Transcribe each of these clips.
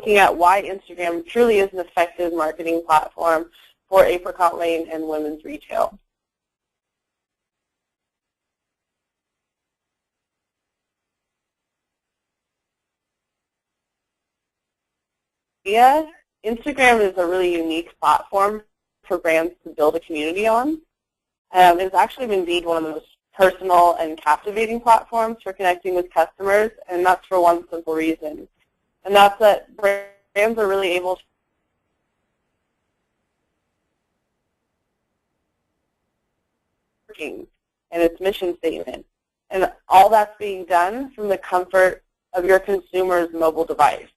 looking at why Instagram truly is an effective marketing platform for Apricot Lane and women's retail. Yeah, Instagram is a really unique platform for brands to build a community on. It's actually been deemed one of the most personal and captivating platforms for connecting with customers, and that's for one simple reason. And that's that brands are really able to and its mission statement. And all that's being done from the comfort of your consumer's mobile device.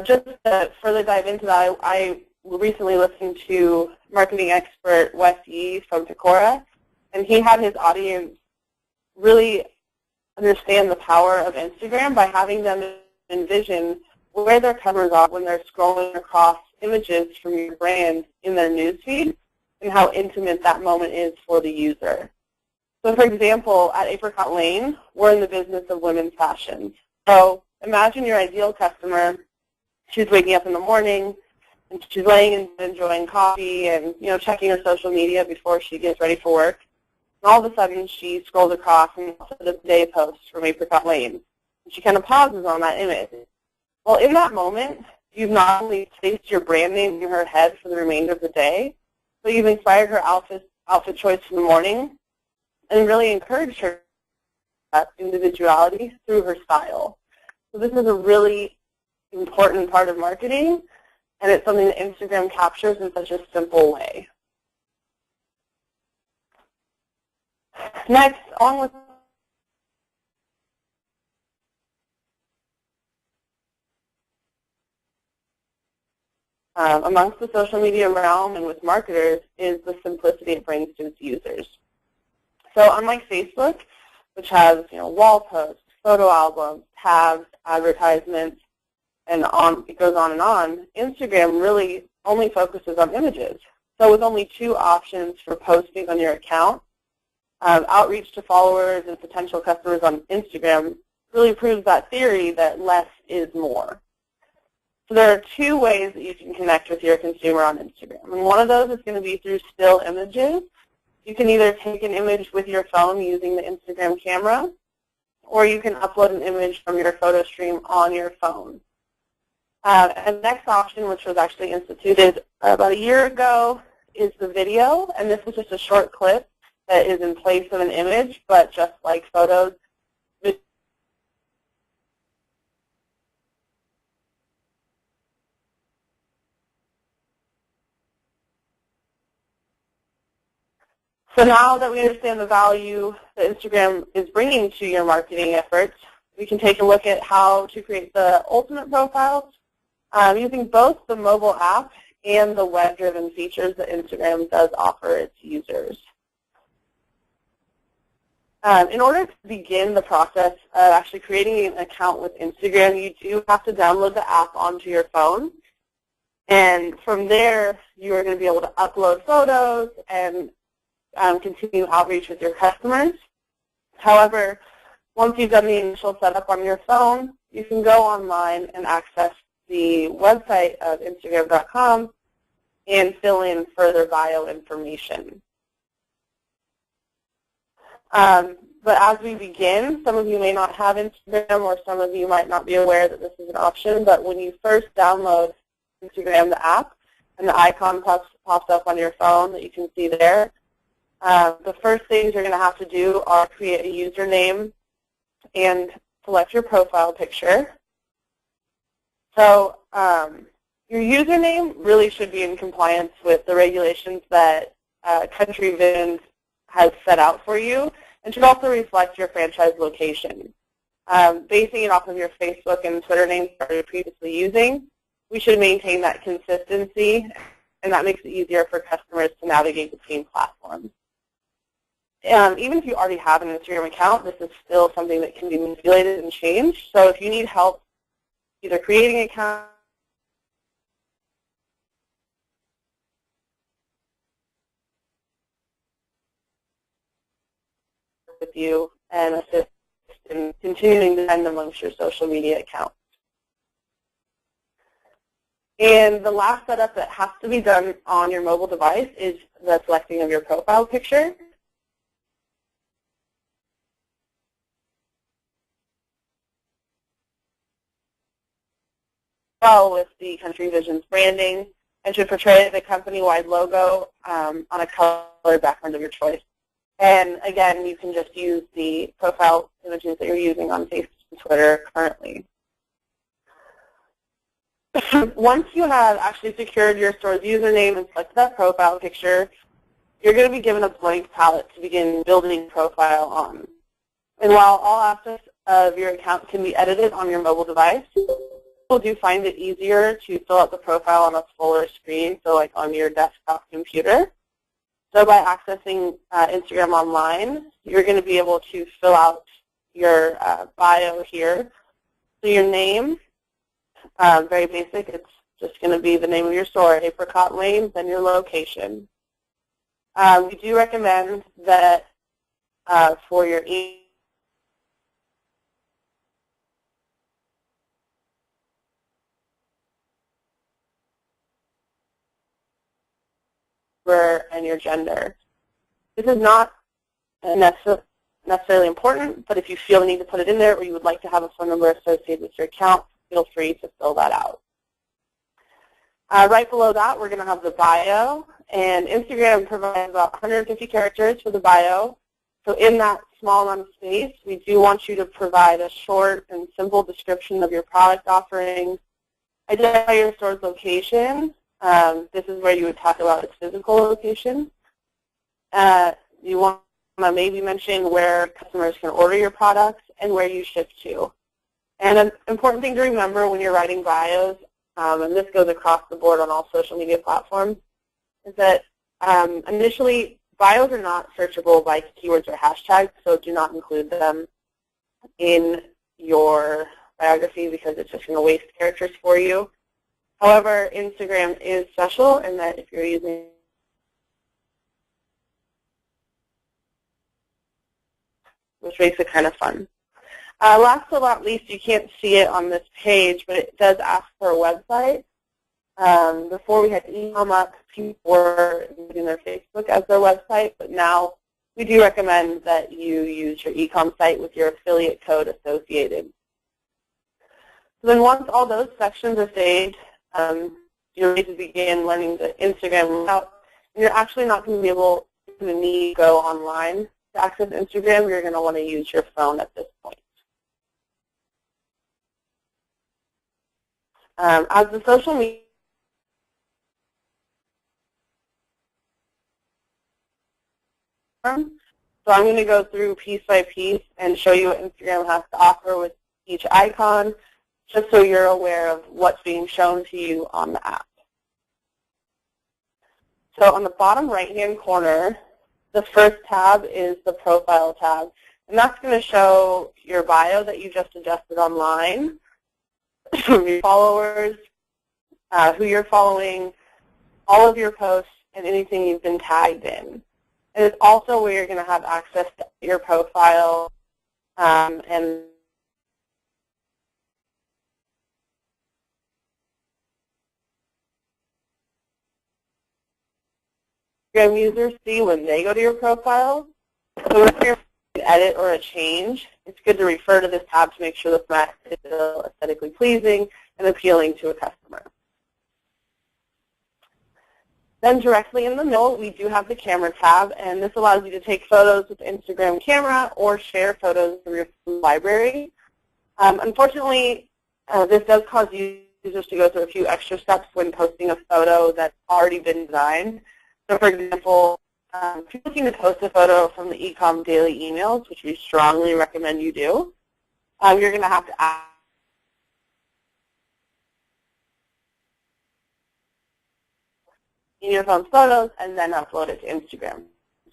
Just to further dive into that, I recently listened to marketing expert Wes Yee from Takora, and he had his audience really understand the power of Instagram by having them envision where their customers are when they're scrolling across images from your brand in their newsfeed and how intimate that moment is for the user. So for example, at Apricot Lane, we're in the business of women's fashion. So imagine your ideal customer. She's waking up in the morning, and she's laying in bed enjoying coffee and checking her social media before she gets ready for work. And all of a sudden, she scrolls across and sees the day post from Apricot Lane. And she kind of pauses on that image. Well, in that moment, you've not only placed your brand name in her head for the remainder of the day, but you've inspired her outfit choice in the morning and really encouraged her individuality through her style. So this is a really important part of marketing, and it's something that Instagram captures in such a simple way. Next, along with amongst the social media realm and with marketers is the simplicity it brings to its users. So unlike Facebook, which has wall posts, photo albums, tabs, advertisements, and it goes on and on, Instagram really only focuses on images. So with only 2 options for posting on your account, outreach to followers and potential customers on Instagram really proves that theory that less is more. So there are 2 ways that you can connect with your consumer on Instagram. And one of those is going to be through still images. You can either take an image with your phone using the Instagram camera, or you can upload an image from your photo stream on your phone. And the next option, which was actually instituted about a year ago, is the video. And this is just a short clip that is in place of an image, but just like photos, so now that we understand the value that Instagram is bringing to your marketing efforts, we can take a look at how to create the ultimate profiles using both the mobile app and the web-driven features that Instagram does offer its users. In order to begin the process of actually creating an account with Instagram, you do have to download the app onto your phone. And from there, you are going to be able to upload photos and continue outreach with your customers. However, once you've done the initial setup on your phone, you can go online and access the website of Instagram.com and fill in further bio information. But as we begin, some of you may not have Instagram, or some of you might not be aware that this is an option, but when you first download Instagram, the app, and the icon pops up on your phone that you can see there, the first things you're going to have to do are create a username and select your profile picture. So your username really should be in compliance with the regulations that Country Vision has set out for you, and should also reflect your franchise location. Basing it off of your Facebook and Twitter names that you're previously using, we should maintain that consistency, and that makes it easier for customers to navigate between platforms. Even if you already have an Instagram account, this is still something that can be manipulated and changed. So if you need help either creating an account with you and assist in continuing to send amongst your social media accounts. And the last setup that has to be done on your mobile device is the selecting of your profile picture. Well, with the Country Vision's branding, and should portray the company-wide logo on a color background of your choice. And again, you can just use the profile images that you're using on Facebook and Twitter currently. Once you have actually secured your store's username and selected that profile picture, you're going to be given a blank palette to begin building a profile on. And while all aspects of your account can be edited on your mobile device, people do find it easier to fill out the profile on a fuller screen, so like on your desktop computer. So by accessing Instagram online, you're going to be able to fill out your bio here. So your name, very basic, it's just going to be the name of your store, Apricot Lane, then your location. We do recommend that for your email and your gender. This is not necessarily important, but if you feel the need to put it in there or you would like to have a phone number associated with your account, feel free to fill that out. Right below that, we're going to have the bio, and Instagram provides about 150 characters for the bio. So in that small amount of space, we do want you to provide a short and simple description of your product offering, identify your store's location. This is where you would talk about its physical location. You want to maybe mention where customers can order your products and where you ship to. And an important thing to remember when you're writing bios, and this goes across the board on all social media platforms, is that initially bios are not searchable by keywords or hashtags, so do not include them in your biography because it's just going to waste characters for you. However, Instagram is special in that if you're using which makes it kind of fun. Last but not least, you can't see it on this page, but it does ask for a website. Before we had e-com up, people were using their Facebook as their website, but now we do recommend that you use your e-com site with your affiliate code associated. So then once all those sections are saved, you're ready to begin learning the Instagram layout. And you're actually not going to be able to need to go online to access Instagram. You're going to want to use your phone at this point. As the social media so I'm going to go through piece by piece and show you what Instagram has to offer with each icon, just so you're aware of what's being shown to you on the app. So on the bottom right-hand corner, the first tab is the Profile tab, and that's going to show your bio that you just adjusted online, your followers, who you're following, all of your posts, and anything you've been tagged in. And it's also where you're going to have access to your profile and Instagram users see when they go to your profile. So if you're an edit or a change, it's good to refer to this tab to make sure the format is still aesthetically pleasing and appealing to a customer. Then directly in the middle, we do have the Camera tab, and this allows you to take photos with the Instagram camera or share photos from your library. Unfortunately, this does cause users to go through a few extra steps when posting a photo that's already been designed. So for example, if you're looking to post a photo from the e-com daily emails, which we strongly recommend you do, you're going to have to add in your phone's photos and then upload it to Instagram.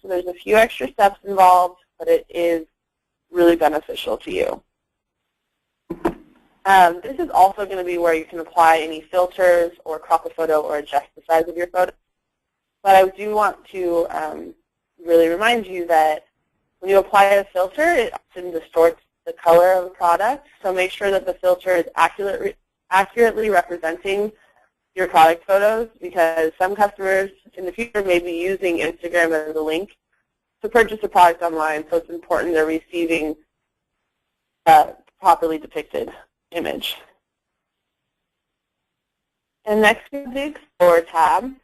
So there's a few extra steps involved, but it is really beneficial to you. This is also going to be where you can apply any filters or crop a photo or adjust the size of your photo. But I do want to really remind you that when you apply a filter, it often distorts the color of a product. So make sure that the filter is accurately representing your product photos, because some customers in the future may be using Instagram as a link to purchase a product online, so it's important they're receiving a properly depicted image. And next is the Explore tab.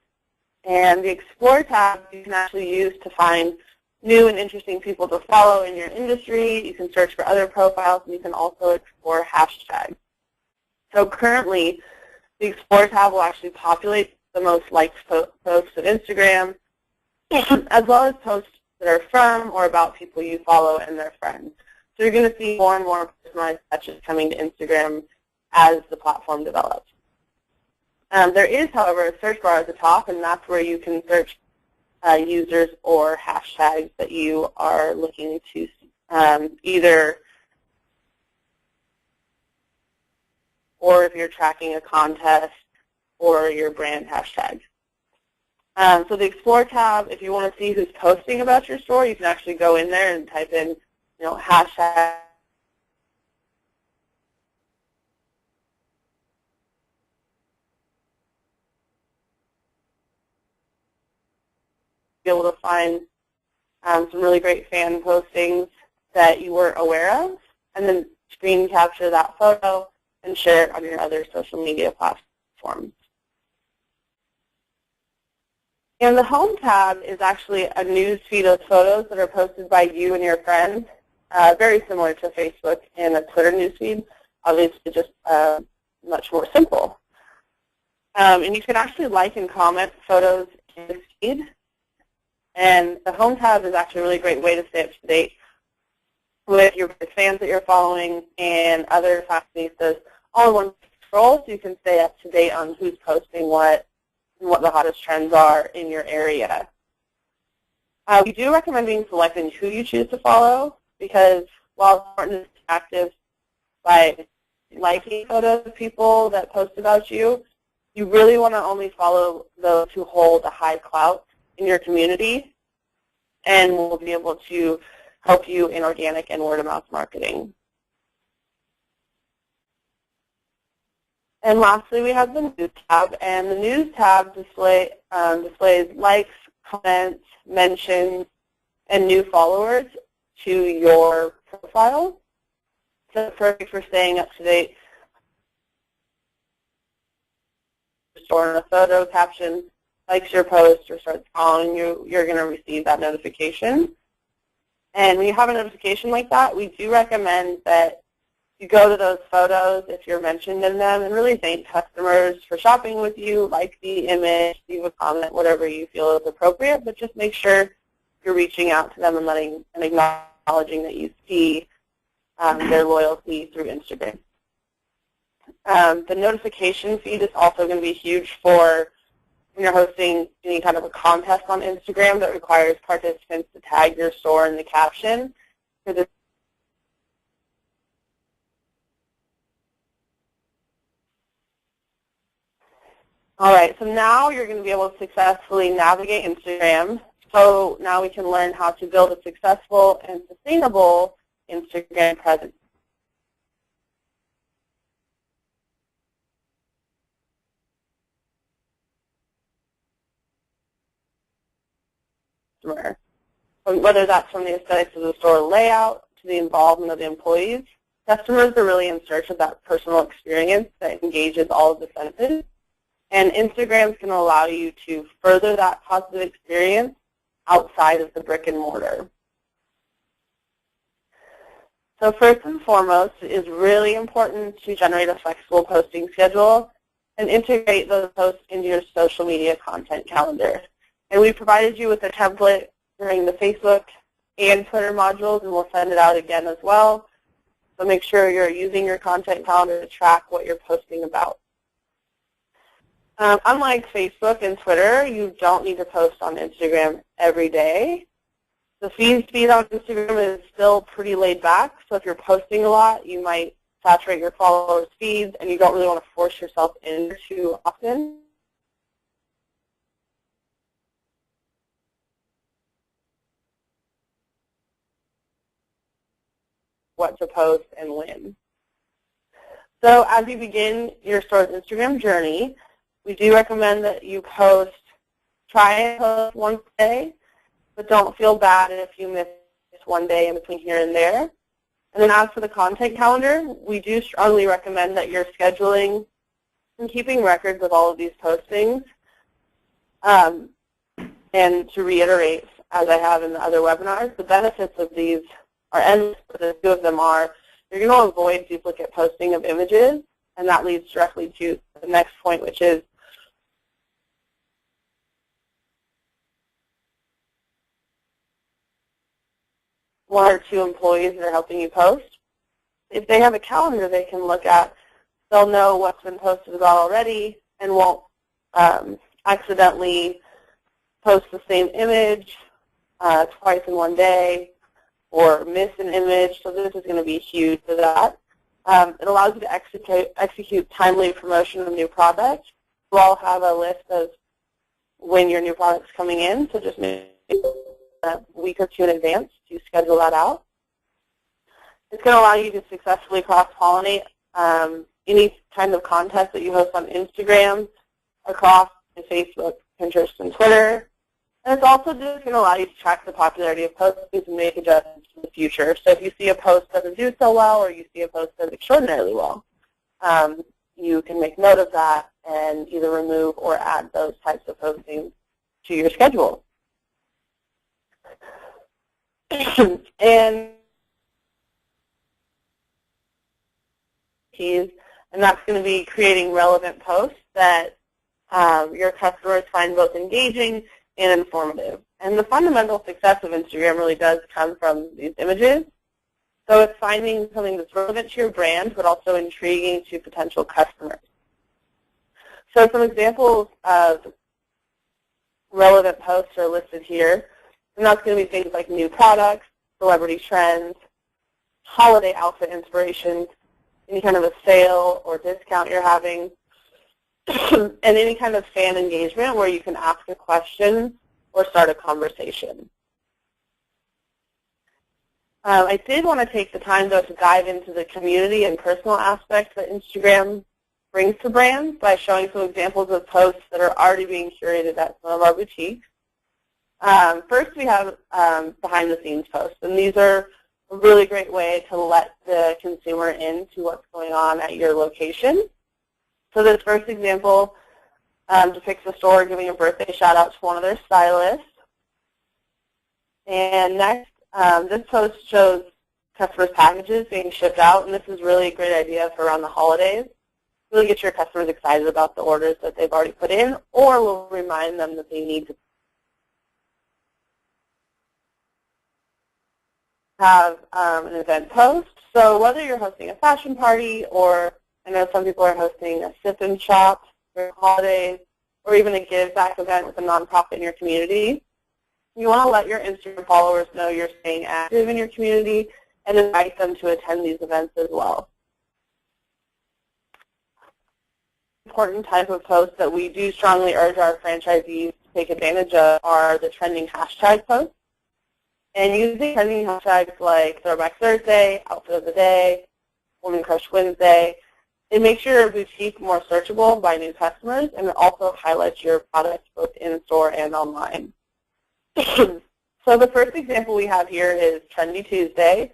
And the Explore tab you can actually use to find new and interesting people to follow in your industry. You can search for other profiles, and you can also explore hashtags. So currently, the Explore tab will actually populate the most liked posts of Instagram, as well as posts that are from or about people you follow and their friends. So you're going to see more and more personalized touches coming to Instagram as the platform develops. There is, however, a search bar at the top, and that's where you can search users or hashtags that you are looking to either, or if you're tracking a contest or your brand hashtag. So the Explore tab, if you want to see who's posting about your store, you can actually go in there and type in, hashtag be able to find some really great fan postings that you weren't aware of, and then screen capture that photo and share it on your other social media platforms. And the Home tab is actually a news feed of photos that are posted by you and your friends, very similar to Facebook and a Twitter news feed, obviously just much more simple. And you can actually like and comment photos in this feed. And the Home tab is actually a really great way to stay up to date with your fans that you're following and other fashionistas all in one scroll, so you can stay up to date on who's posting what and what the hottest trends are in your area. We do recommend being selective in who you choose to follow, because while it's important to be active by liking photos of people that post about you, you really want to only follow those who hold a high clout in your community, and will be able to help you in organic and word-of-mouth marketing. And lastly, we have the News tab, and the News tab displays likes, comments, mentions, and new followers to your profile. So it's perfect for staying up to date. Storing a photo caption, likes your post, or starts following you, you're going to receive that notification. And when you have a notification like that, we do recommend that you go to those photos if you're mentioned in them and really thank customers for shopping with you, like the image, leave a comment, whatever you feel is appropriate, but just make sure you're reaching out to them and acknowledging that you see their loyalty through Instagram. The notification feed is also going to be huge for when you're hosting any kind of a contest on Instagram that requires participants to tag your store in the caption. All right, so now you're going to be able to successfully navigate Instagram. So now we can learn how to build a successful and sustainable Instagram presence. Whether that's from the aesthetics of the store layout to the involvement of the employees, customers are really in search of that personal experience that engages all of the senses. And Instagram is going to allow you to further that positive experience outside of the brick and mortar. So first and foremost, it is really important to generate a flexible posting schedule and integrate those posts into your social media content calendar. And we provided you with a template during the Facebook and Twitter modules, and we'll send it out again as well. So make sure you're using your content calendar to track what you're posting about. Unlike Facebook and Twitter, you don't need to post on Instagram every day. The feed on Instagram is still pretty laid back, so if you're posting a lot, you might saturate your followers' feeds, and you don't really want to force yourself in too often. What to post and when. So as you begin your store's Instagram journey, We do recommend that you try and post once a day, but don't feel bad if you miss one day in between here and there. And then as for the content calendar, we do strongly recommend that you're scheduling and keeping records of all of these postings. And to reiterate, as I have in the other webinars, the benefits of these are endless, but the two of them are you're going to avoid duplicate posting of images, and that leads directly to the next point, which is one or two employees that are helping you post. If they have a calendar they can look at, they'll know what's been posted about already and won't accidentally post the same image twice in one day or miss an image. So this is going to be huge for that. It allows you to execute timely promotion of new products. We'll all have a list of when your new product's coming in, so just maybe a week or two in advance to schedule that out. It's going to allow you to successfully cross-pollinate any kind of content that you host on Instagram across Facebook, Pinterest, and Twitter. And it's also just going to allow you to track the popularity of postings and make adjustments in the future. So if you see a post that doesn't do so well or you see a post that does extraordinarily well, you can make note of that and either remove or add those types of postings to your schedule. And that's going to be creating relevant posts that your customers find both engaging and informative. And the fundamental success of Instagram really does come from these images. So it's finding something that's relevant to your brand, but also intriguing to potential customers. So some examples of relevant posts are listed here. And that's going to be things like new products, celebrity trends, holiday outfit inspirations, any kind of a sale or discount you're having, and any kind of fan engagement where you can ask a question or start a conversation. I did want to take the time, though, to dive into the community and personal aspects that Instagram brings to brands by showing some examples of posts that are already being curated at some of our boutiques. First, we have behind-the-scenes posts, and these are a really great way to let the consumer into what's going on at your location. So this first example depicts a store giving a birthday shout-out to one of their stylists. And next, this post shows customers' packages being shipped out, and this is really a great idea for around the holidays. Really get your customers excited about the orders that they've already put in, or will remind them that they need to have an event post. So whether you're hosting a fashion party, or I know some people are hosting a sip and shop for holidays, or even a give back event with a nonprofit in your community, you want to let your Instagram followers know you're staying active in your community and invite them to attend these events as well. Important type of posts that we do strongly urge our franchisees to take advantage of are the trending hashtag posts. And using trending hashtags like Throwback Thursday, Outfit of the Day, Woman Crush Wednesday, it makes your boutique more searchable by new customers, and it also highlights your products both in-store and online. So the first example we have here is Trendy Tuesday.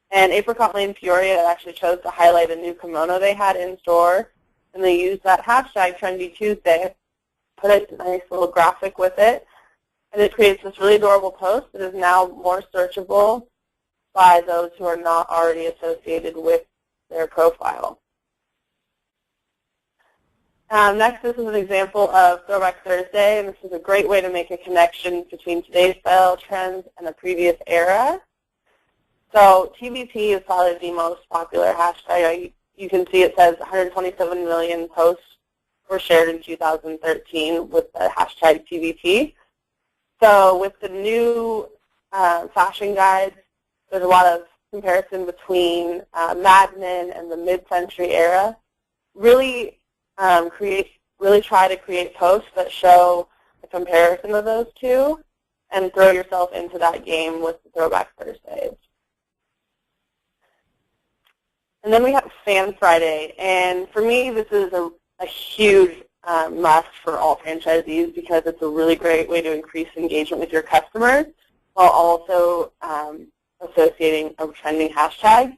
And Apricot Lane Peoria actually chose to highlight a new kimono they had in-store, and they used that hashtag Trendy Tuesday, put a nice little graphic with it, and it creates this really adorable post that is now more searchable by those who are not already associated with their profile. Next, this is an example of Throwback Thursday, and this is a great way to make a connection between today's style trends and the previous era. So TBT is probably the most popular hashtag. You can see it says 127 million posts were shared in 2013 with the hashtag TBT. So with the new fashion guides, there's a lot of comparison between Mad Men and the mid-century era. Really try to create posts that show a comparison of those two and throw yourself into that game with the Throwback Thursdays. And then we have Fan Friday, and for me this is a huge must for all franchisees because it's a really great way to increase engagement with your customers while also associating a trending hashtag.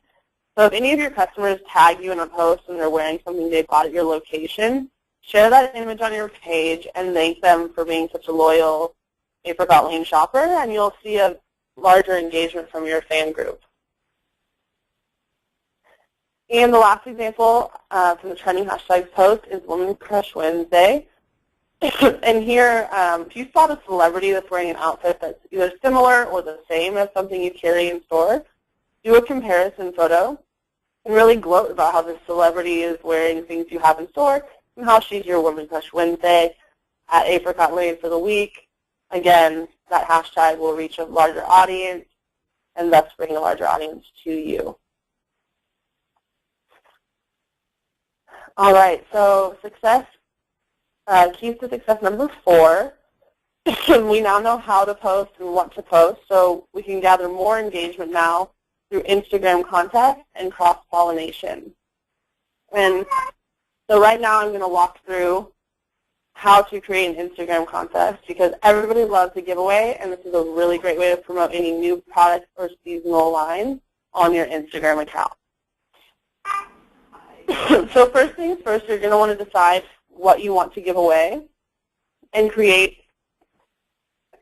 So if any of your customers tag you in a post and they're wearing something they bought at your location, share that image on your page and thank them for being such a loyal Apricot Lane shopper, and you'll see a larger engagement from your fan group. And the last example from the trending hashtags post is Women's Crush Wednesday. And here, if you spot a celebrity that's wearing an outfit that's either similar or the same as something you carry in store, do a comparison photo and really gloat about how this celebrity is wearing things you have in store and how she's your Women's Crush Wednesday at Apricot Lane for the week. Again, that hashtag will reach a larger audience and thus bring a larger audience to you. All right, so success, keys to success number 4. We now know how to post and what to post, so we can gather more engagement now through Instagram contests and cross-pollination. And so right now I'm going to walk through how to create an Instagram contest because everybody loves a giveaway, and this is a really great way to promote any new product or seasonal line on your Instagram account. So first things first, you're going to want to decide what you want to give away and create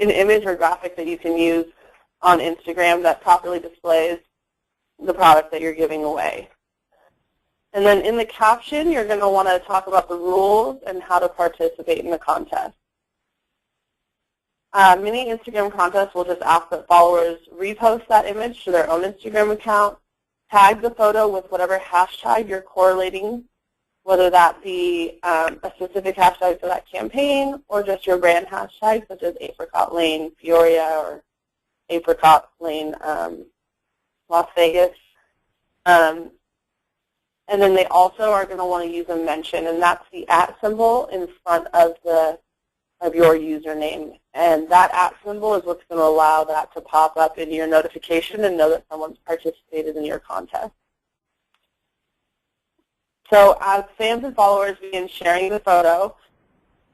an image or graphic that you can use on Instagram that properly displays the product that you're giving away. And then in the caption, you're going to want to talk about the rules and how to participate in the contest. Many Instagram contests will just ask that followers repost that image to their own Instagram account, tag the photo with whatever hashtag you're correlating, whether that be a specific hashtag for that campaign or just your brand hashtag, such as Apricot Lane Peoria or Apricot Lane Las Vegas. And then they also are going to want to use a mention, and that's the @ symbol in front of your username. And that @ symbol is what's going to allow that to pop up in your notification and know that someone's participated in your contest. So as fans and followers begin sharing the photo,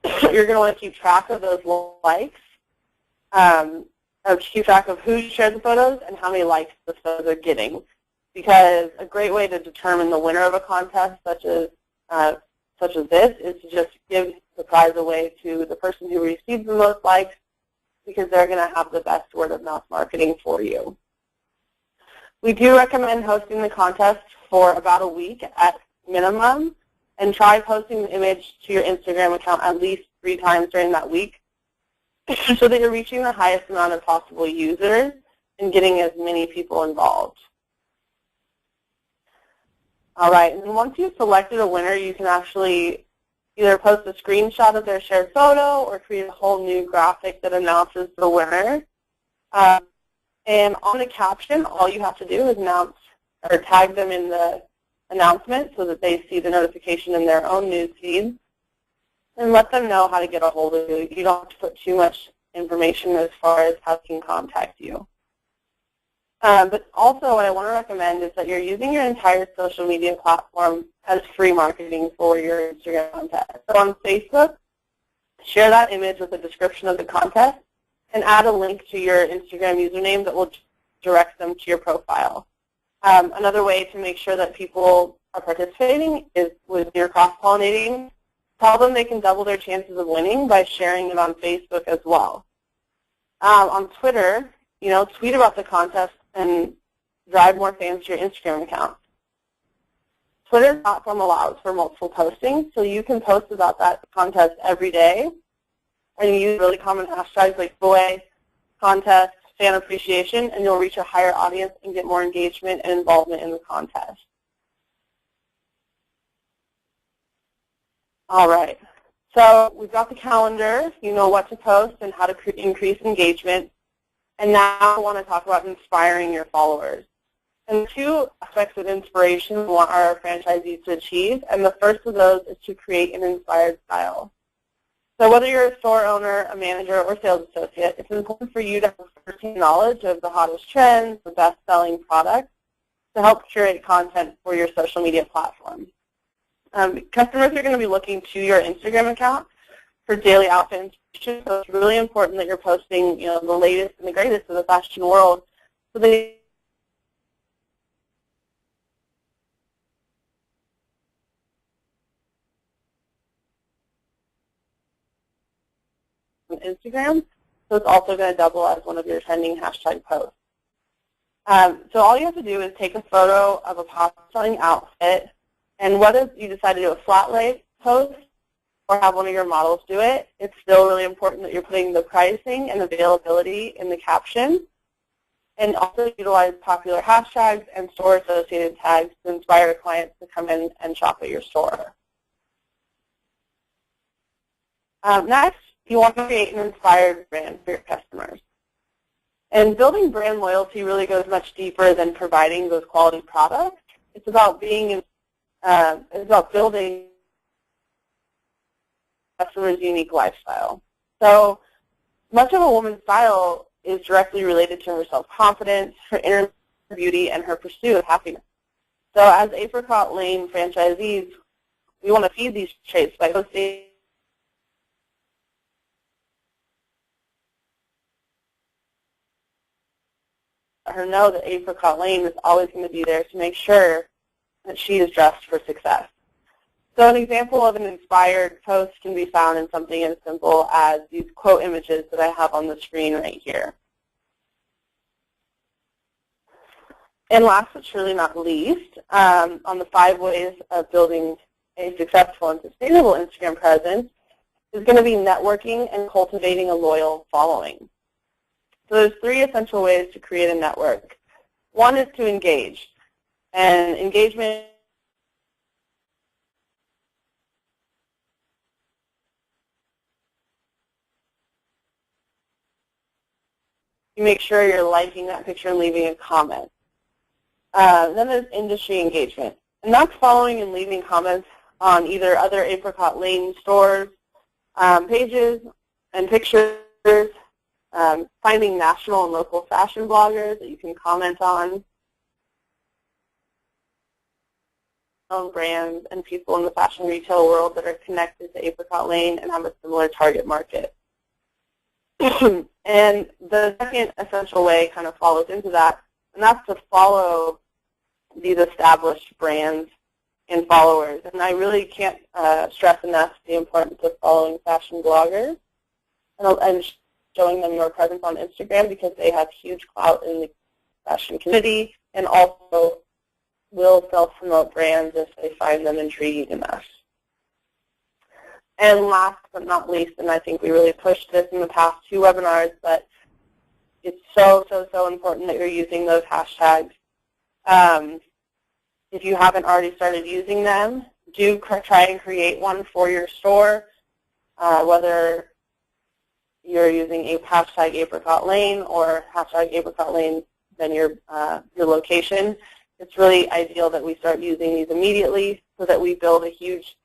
you're going to want to keep track of those likes, keep track of who shared the photos and how many likes the photos are getting. Because a great way to determine the winner of a contest such as this is to just give the prize away to the person who receives the most likes because they're going to have the best word of mouth marketing for you. We do recommend hosting the contest for about a week at minimum and try posting the image to your Instagram account at least 3 times during that week so that you're reaching the highest amount of possible users and getting as many people involved. All right, and once you've selected a winner, you can actually either post a screenshot of their shared photo or create a whole new graphic that announces the winner. And on the caption, all you have to do is announce or tag them in the announcement so that they see the notification in their own news feed, and let them know how to get a hold of you. You don't have to put too much information as far as how they can contact you. But also what I want to recommend is that you're using your entire social media platform as free marketing for your Instagram contest. So on Facebook, share that image with a description of the contest and add a link to your Instagram username that will direct them to your profile. Another way to make sure that people are participating is with your cross-pollinating. Tell them they can double their chances of winning by sharing it on Facebook as well. On Twitter, tweet about the contest and drive more fans to your Instagram account. Twitter's platform allows for multiple postings, so you can post about that contest every day and use really common hashtags like giveaway, contest, fan appreciation, and you'll reach a higher audience and get more engagement and involvement in the contest. All right, so we've got the calendar, you know what to post and how to increase engagement. And now I want to talk about inspiring your followers. And 2 aspects of inspiration we want our franchisees to achieve, and the first of those is to create an inspired style. So whether you're a store owner, a manager, or sales associate, it's important for you to have first-hand knowledge of the hottest trends, the best-selling products, to help curate content for your social media platform. Customers are going to be looking to your Instagram account for daily outfit inspiration, so it's really important that you're posting, the latest and the greatest of the fashion world. So they on Instagram, so it's also going to double as one of your trending hashtag posts. So all you have to do is take a photo of a pop-selling outfit, and whether you decide to do a flat lay post or have one of your models do it, it's still really important that you're putting the pricing and availability in the caption, and also utilize popular hashtags and store-associated tags to inspire clients to come in and shop at your store. Next, you want to create an inspired brand for your customers. And building brand loyalty really goes much deeper than providing those quality products. It's about building customer's unique lifestyle. So much of a woman's style is directly related to her self-confidence, her inner beauty, and her pursuit of happiness. So as Apricot Lane franchisees, we want to feed these traits by hosting her know that Apricot Lane is always going to be there to make sure that she is dressed for success. So an example of an inspired post can be found in something as simple as these quote images that I have on the screen right here. And last but surely not least, on the 5 ways of building a successful and sustainable Instagram presence is going to be networking and cultivating a loyal following. So there's 3 essential ways to create a network. One is to engage, and engagement you make sure you're liking that picture and leaving a comment. Then there's industry engagement, and that's following and leaving comments on either other Apricot Lane stores, pages, and pictures, finding national and local fashion bloggers that you can comment on brands and people in the fashion retail world that are connected to Apricot Lane and have a similar target market. And the second essential way kind of follows into that, and that's to follow these established brands and followers. And I really can't stress enough the importance of following fashion bloggers and showing them your presence on Instagram, because they have huge clout in the fashion community and also will self-promote brands if they find them intriguing enough. And last but not least, and I think we really pushed this in the past 2 webinars, but it's so, so, so important that you're using those hashtags. If you haven't already started using them, do try and create one for your store, whether you're using a hashtag Apricot Lane or hashtag Apricot Lane, then your location. It's really ideal that we start using these immediately so that we build a huge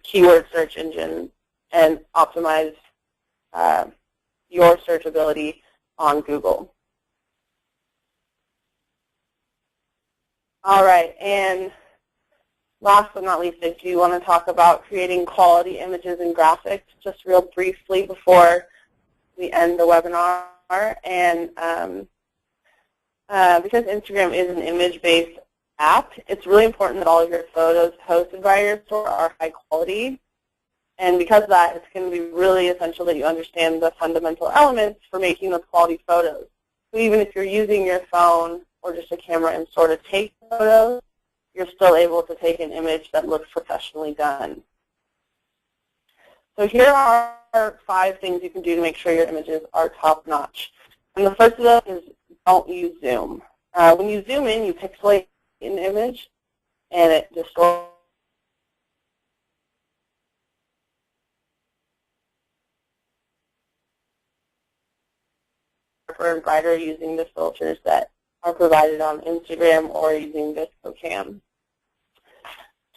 keyword search engine and optimize your searchability on Google. All right, and last but not least, I do want to talk about creating quality images and graphics just real briefly before we end the webinar. And because Instagram is an image-based app, it's really important that all of your photos posted by your store are high quality. And because of that, it's going to be really essential that you understand the fundamental elements for making those quality photos. So even if you're using your phone or just a camera in store to take photos, you're still able to take an image that looks professionally done. So here are 5 things you can do to make sure your images are top-notch. And the first of those is don't use zoom. When you zoom in, you pixelate an image, and it distorts. And brighter using the filters that are provided on Instagram or using ViscoCam.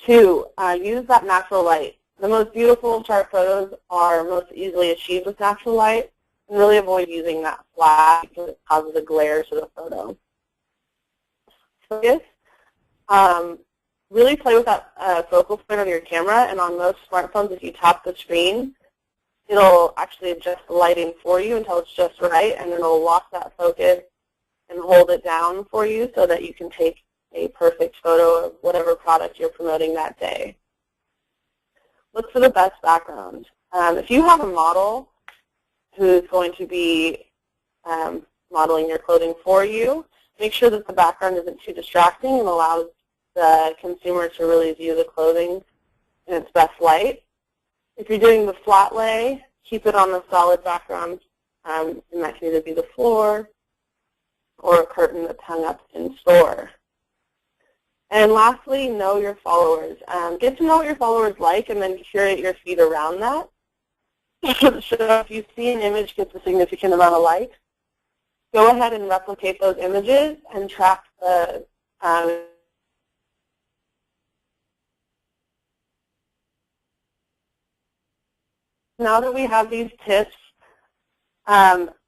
2, use that natural light. The most beautiful chart photos are most easily achieved with natural light, and really avoid using that flash because it causes a glare to the photo. Focus. really play with that focal point on your camera, and on most smartphones, if you tap the screen, it'll actually adjust the lighting for you until it's just right, and then it'll lock that focus and hold it down for you so that you can take a perfect photo of whatever product you're promoting that day. Look for the best background. If you have a model who's going to be modeling your clothing for you, make sure that the background isn't too distracting and allows the consumer to really view the clothing in its best light. If you're doing the flat lay, keep it on a solid background, and that can either be the floor or a curtain that's hung up in store. And lastly, know your followers. Get to know what your followers like and then curate your feed around that. So if you see an image gets a significant amount of likes, go ahead and replicate those images and track the now that we have these tips,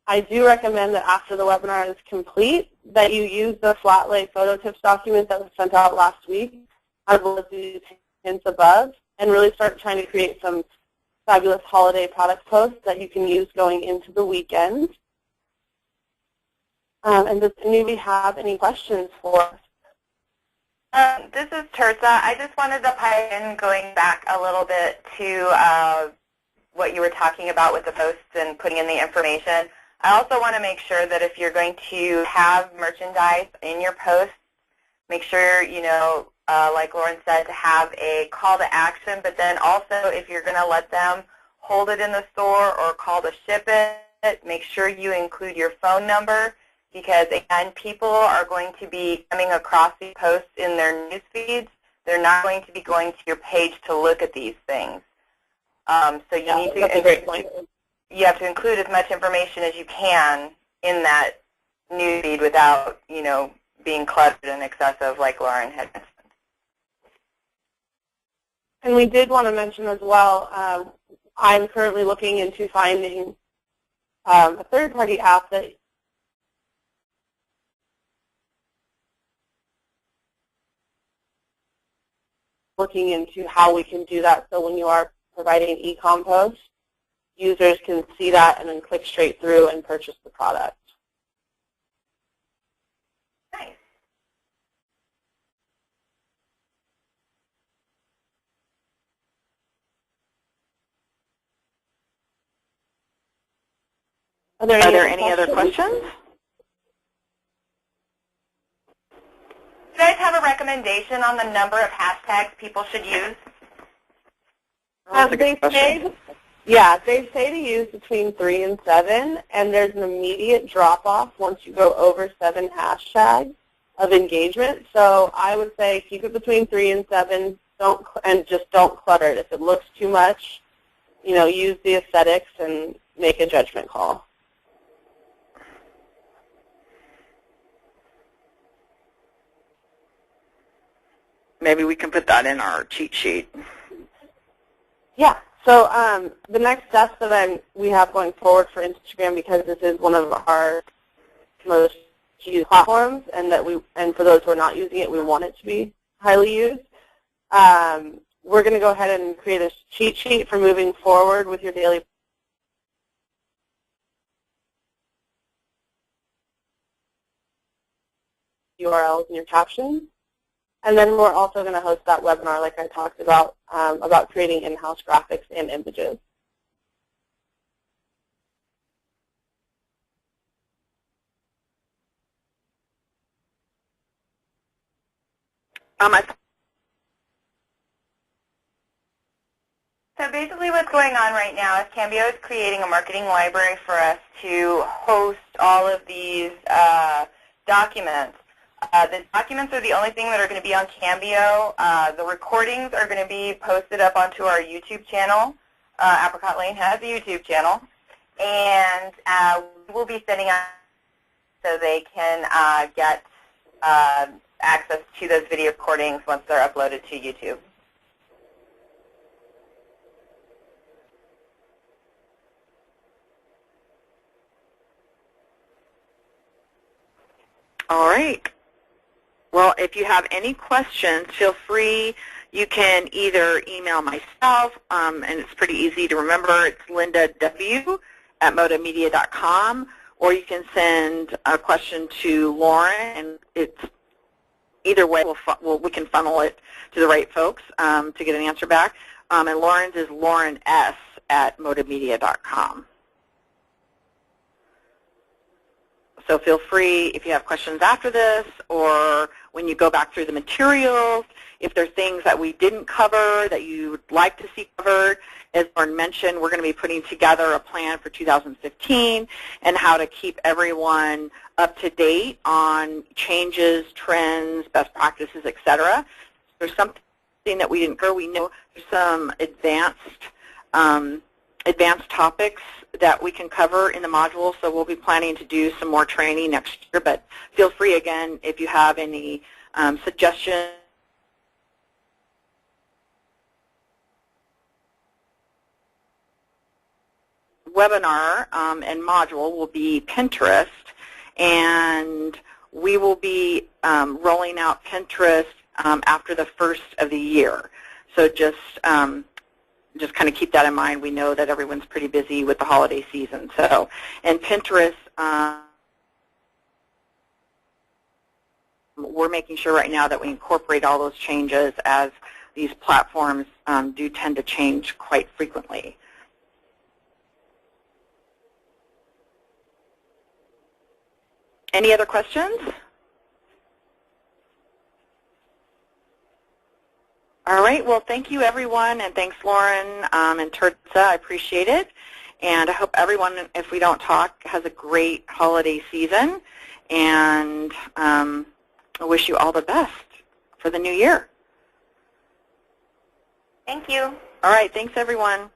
I do recommend that after the webinar is complete, that you use the flat lay photo tips document that was sent out last week, as well as these hints above, and really start trying to create some fabulous holiday product posts that you can use going into the weekend. And does anybody have any questions for us? This is Terza. I just wanted to pipe in, going back a little bit to what you were talking about with the posts and putting in the information. I also want to make sure that if you're going to have merchandise in your posts, make sure, you know, like Lauren said, to have a call to action, but then also if you're going to let them hold it in the store or call to ship it, make sure you include your phone number, because, again, people are going to be coming across these posts in their news feeds. They're not going to be going to your page to look at these things. So you need to, that's a great point. You have to include as much information as you can in that news feed without, you know, being cluttered and excessive, like Lauren had mentioned. And we did want to mention as well, I'm currently looking into finding a third-party app that looking into how we can do that, so when you are providing e-com posts, users can see that and then click straight through and purchase the product. Nice. Are there any other questions? Do you guys have a recommendation on the number of hashtags people should use? They say to use between 3 and 7, and there's an immediate drop-off once you go over 7 hashtags of engagement. So I would say keep it between 3 and 7, just don't clutter it. If it looks too much, you know, use the aesthetics and make a judgment call. Maybe we can put that in our cheat sheet. Yeah. So the next steps that we have going forward for Instagram, because this is one of our most used platforms, and for those who are not using it, we want it to be highly used. We're going to go ahead and create a cheat sheet for moving forward with your daily URLs and your captions. And then we're also going to host that webinar, like I talked about creating in-house graphics and images. So basically what's going on right now is Cambio is creating a marketing library for us to host all of these documents. The documents are the only thing that are going to be on Cambio. The recordings are going to be posted up onto our YouTube channel. Apricot Lane has a YouTube channel. And we'll be sending out so they can get access to those video recordings once they're uploaded to YouTube. All right. Well, if you have any questions, feel free. You can either email myself, and it's pretty easy to remember. It's lindaw@modamedia.com, or you can send a question to Lauren, and it's either way we can funnel it to the right folks to get an answer back. And Lauren's is laurens@modamedia.com. So feel free, if you have questions after this or when you go back through the materials, if there's things that we didn't cover that you'd like to see covered. As Lauren mentioned, we're going to be putting together a plan for 2015 and how to keep everyone up to date on changes, trends, best practices, etc. There's something that we didn't cover. We know there's some advanced topics that we can cover in the module, so we'll be planning to do some more training next year, but feel free again if you have any suggestions. Webinar and module will be Pinterest, and we will be rolling out Pinterest after the first of the year. So just kind of keep that in mind. We know that everyone's pretty busy with the holiday season. So, and Pinterest, we're making sure right now that we incorporate all those changes as these platforms do tend to change quite frequently. Any other questions? All right, well, thank you, everyone, and thanks, Lauren and Terza. I appreciate it. And I hope everyone, if we don't talk, has a great holiday season. And I wish you all the best for the new year. Thank you. All right, thanks, everyone.